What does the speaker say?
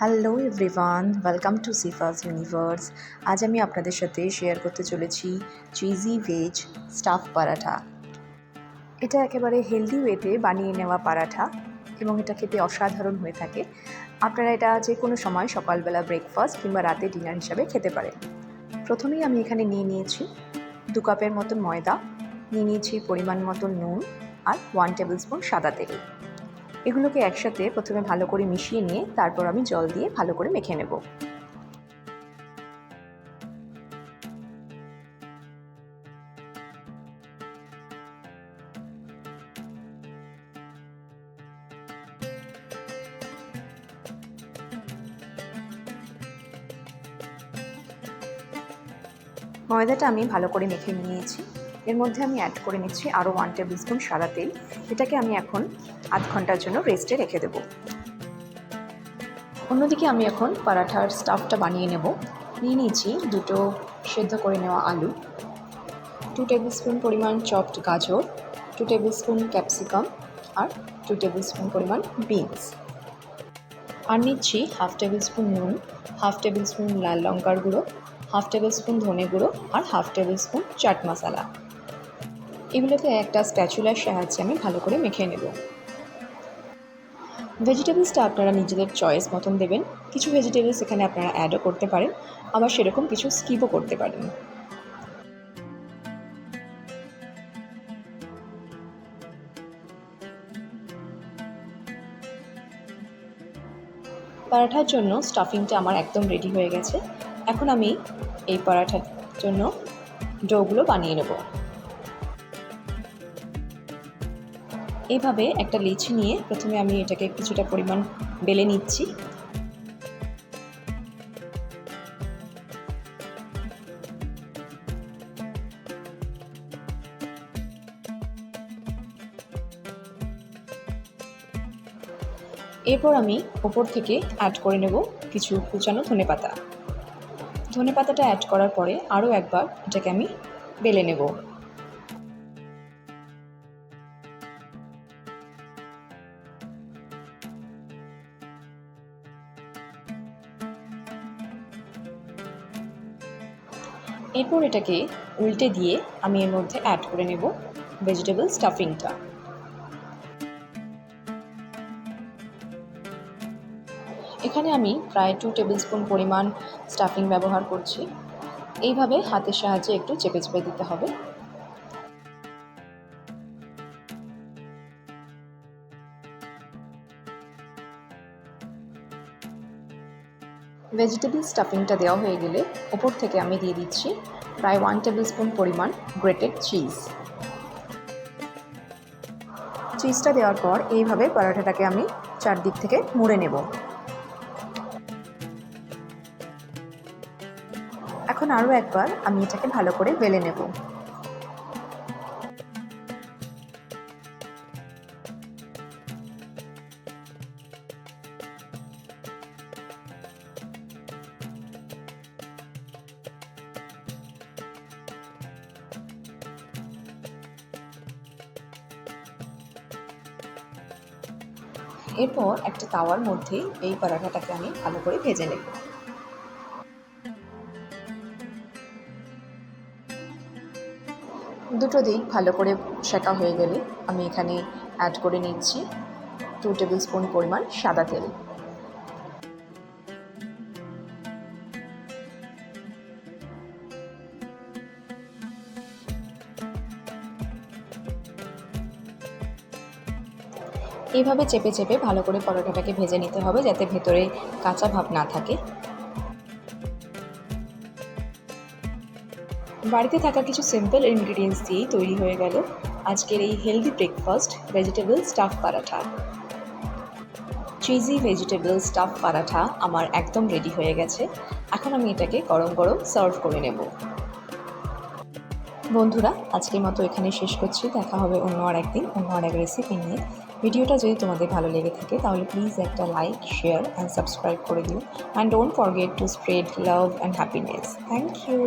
Hello everyone, welcome to Sifas Universe. আজ আমি আপনাদের সাথে শেয়ার করতে চলেছি চিজি ভেজ স্টাফ পরাঠা। এটা একেবারে হেলদি ওয়েতে বানিয়ে নেওয়া পরাঠা এবং এটা খেতে অসাধারণ হয়ে থাকে। আপনারা এটা যে কোনো সময় সকালবেলা ব্রেকফাস্ট কিংবা রাতে ডিনার হিসাবে খেতে পারেন। প্রথমেই আমি এখানে নিয়ে নিয়েছি 2 কাপের মতন ময়দা, নিয়ে নিয়েছি পরিমাণ মতো নুন আর 1 টেবিল স্পুন সাদা তেল। এগুলোকে একসাথে প্রথমে ভালো করে মিশিয়ে নিয়ে তারপর আমি জল দিয়ে ভালো করে মেখে নেব। ময়দাটা আমি ভালো করে মেখে নিয়েছি। এর মধ্যে আমি অ্যাড করে নিচ্ছি আরও 1 টেবিল স্পুন সাদা তেল। এটাকে আমি এখন আধ ঘন্টার জন্য রেস্টে রেখে দেব। অন্যদিকে আমি এখন পরাঠার স্টাফটা বানিয়ে নেব। নিয়ে নিয়েছি 2টো সেদ্ধ করে নেওয়া আলু, 2 টেবিল স্পুন পরিমাণ চপড গাজর, 2 টেবিল স্পুন ক্যাপসিকাম আর 2 টেবিল স্পুন পরিমাণ বিনস। আর নিচ্ছি 1/2 টেবিল স্পুন নুন, 1/2 টেবিল স্পুন লাল লঙ্কার গুঁড়ো, 1/2 টেবিল স্পুন ধনে গুঁড়ো আর 1/2 টেবিল স্পুন চাট মশলা। এগুলোকে একটা স্প্যাচুলার সাহায্যে আমি ভালো করে মেখে নেব। ভেজিটেবলসটা আপনারা নিজেদের চয়েস মতন দেবেন। কিছু ভেজিটেবলস এখানে আপনারা অ্যাডও করতে পারেন, আবার সেরকম কিছু স্কিপও করতে পারেন। পরাঠার জন্য স্টাফিংটা আমার একদম রেডি হয়ে গেছে। এখন আমি এই পরাঠার জন্য ডোগুলো বানিয়ে নেব। এইভাবে একটা লিচি নিয়ে প্রথমে আমি এটাকে কিছুটা পরিমাণ বেলে নিচ্ছি। এরপর আমি ওপর থেকে অ্যাড করে নেব কিছু কুচানো ধনেপাতা। ধনেপাতাটা অ্যাড করার পরে আরও একবার এটাকে আমি বেলে নেব। এরপর এটাকে উল্টে দিয়ে আমি এর মধ্যে অ্যাড করে নেব ভেজিটেবল স্টাফিংটা। এখানে আমি প্রায় 2 টেবিল স্পুন পরিমাণ স্টাফিং ব্যবহার করছি। এইভাবে হাতের সাহায্যে একটু চেপে চেপে দিতে হবে। ভেজিটেবল স্টাফিংটা দেওয়া হয়ে গেলে ওপর থেকে আমি দিয়ে দিচ্ছি প্রায় 1 টেবিল স্পুন পরিমাণ গ্রেটেড চিজ। চিজটা দেওয়ার পর এইভাবে পরাঠাটাকে আমি চারদিক থেকে মুড়ে নেব। এখন আরও একবার আমি এটাকে ভালো করে বেলে নেব। এরপর একটা তাওয়ার মধ্যে এই পরাঠাটাকে আমি ভালো করে ভেজে নেব। দুটো দিক ভালো করে সেঁকা হয়ে গেলে আমি এখানে অ্যাড করে নিচ্ছি 2 টেবিল স্পুন পরিমাণ সাদা তেল। এইভাবে চেপে চেপে ভালো করে পরোটাটাকে ভেজে নিতে হবে যাতে ভেতরে কাঁচা ভাব না থাকে। বাড়িতে থাকা কিছু সিম্পল ইনগ্রিডিয়েন্টস দিয়েই তৈরি হয়ে গেল আজকের এই healthy breakfast vegetable stuff paratha. Cheesy vegetable stuff paratha আমার একদম রেডি হয়ে গেছে। এখন আমি এটাকে গরম গরম সার্ভ করে নেব। বন্ধুরা, আজকের মতো এখানে শেষ করছি। দেখা হবে অন্য আর একদিন অন্য আর এক রেসিপি নিয়ে। ভিডিওটা যদি তোমাদের ভালো লেগে থাকে তাহলে প্লিজ একটা লাইক, শেয়ার অ্যান্ড সাবস্ক্রাইব করে দিও। And don't forget to spread love and happiness. Thank you.